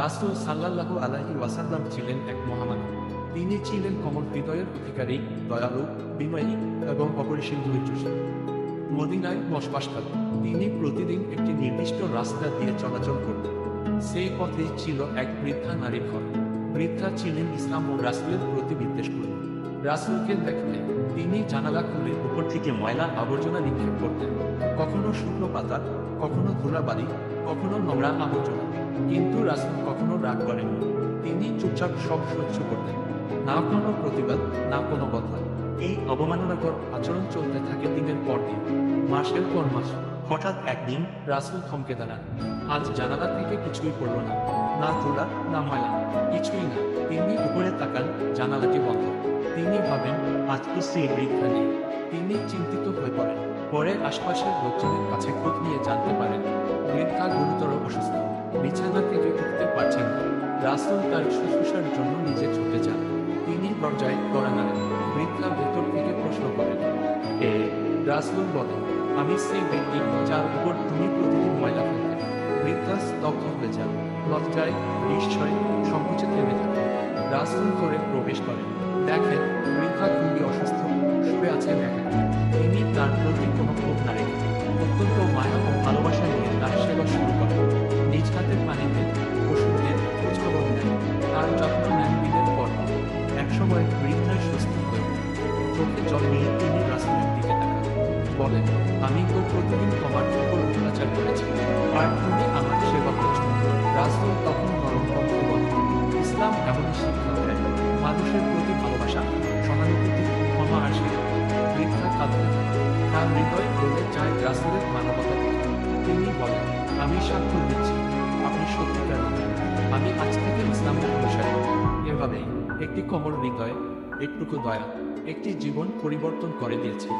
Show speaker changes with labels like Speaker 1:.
Speaker 1: রাসূল সাল্লাল্লাহু আলাইহি ওয়াসাল্লাম ছিলেন এক মহামানব। তিনি ছিলেন কোমল হৃদয়ের অধিকারী, দয়ালু, বিনয়ী এবং অপরিসীম ধৈর্যশীল। মদিনায় বসবাসকালে তিনি প্রতিদিন একটি নির্দিষ্ট রাস্তা দিয়ে চলাচল করতেন। সেই পথে ছিল এক বৃদ্ধা নারীর ঘর। বৃদ্ধা ছিলেন ইসলাম ও রাসূলের প্রতি বিদ্বেষপূর্ণ। রাসূলকে দেখলে তিনি জানালা খুলে উপর থেকে ময়লা আবর্জনা নিক্ষেপ করতেন, কখনো শুকনো পাতা, কখনো ধুলাবালি, কখনো নোংরা আবর্জনা। কিন্তু রাসূল কখনো রাগ করেননি। তিনি চুপচাপ সব সহ্য করতেন, না কোনো প্রতিবাদ, না কোনো কথা। এই অবমাননাকর আচরণ চলতে থাকে দিনের পর দিন, মাসের পর মাস। হঠাৎ একদিন রাসূল থমকে দাঁড়ান। আজ জানালা থেকে কিছুই পড়ল না, না ধুলা, না ময়লা, কিছুই না। তিনি উপরে তাকান, জানালাটি বন্ধ। তিনি ভাবেন, আজ তো সেই বৃদ্ধা নেই। তিনি চিন্তিত হয়ে পড়েন। পরে আশপাশের লোকজনের কাছে খোঁজ নিয়ে জানতে পারেন বৃদ্ধা গুরুতর অসুস্থ, বিছানা থেকে উঠতে পারছেন না। রাসূল তার শুশ্রূষার জন্য নিজে ছুটে যান। তিনি দরজায় কড়া নাড়েন। বৃদ্ধা ভেতর থেকে প্রশ্ন করেন, কে? রাসূল বলেন, আমি সেই ব্যক্তি যার উপর তুমি প্রতিদিন ময়লা ফেলতে। বৃদ্ধা স্তব্ধ হয়ে যান। লজ্জায়, নিশ্চয়, সংকোচে থেমে থাকে। রাসূল ঘরে প্রবেশ করেন। দেখেন বৃদ্ধা খুবই অসুস্থ, শুয়ে আছেন একাকী। তিনি তার প্রতি কোনো ক্ষোভ না রেখে অত্যন্ত মায়া ও ভালোবাসা নিয়ে তার সেবা শুরু করেন। নিজ হাতে পানি দেন, ওষুধ দেন, খোঁজখবর নেন, তার যত্ন নেন দিনের পর দিন। একসময় বৃদ্ধার সুস্থ হয়ে ওঠে। চোখে জল নিয়ে তিনি রাসূলের দিকে তাকান। বলেন, আমি তো প্রতিদিন তোমার উপর অত্যাচার করেছি, আর তুমি আমার সেবা করছো। রাসূল তখন নরম কণ্ঠে বলেন, ইসলাম এমনই শিক্ষা দেয়, মানুষের প্রতি ভালোবাসা, সহানুভূতি, ক্ষমা আর সেবা। বৃদ্ধা কাঁদতে থাকে। তার হৃদয় বলে যায় রাসূলের মানবতা দেখে। তিনি বলেন, আমি সাক্ষ্য দিচ্ছি, আপনি সত্যিকার নবী। আমি আজ থেকে ইসলামের অনুসারী। এভাবেই একটি কোমল হৃদয়, একটুকু দয়া, একটি জীবন পরিবর্তন করে দিয়েছে।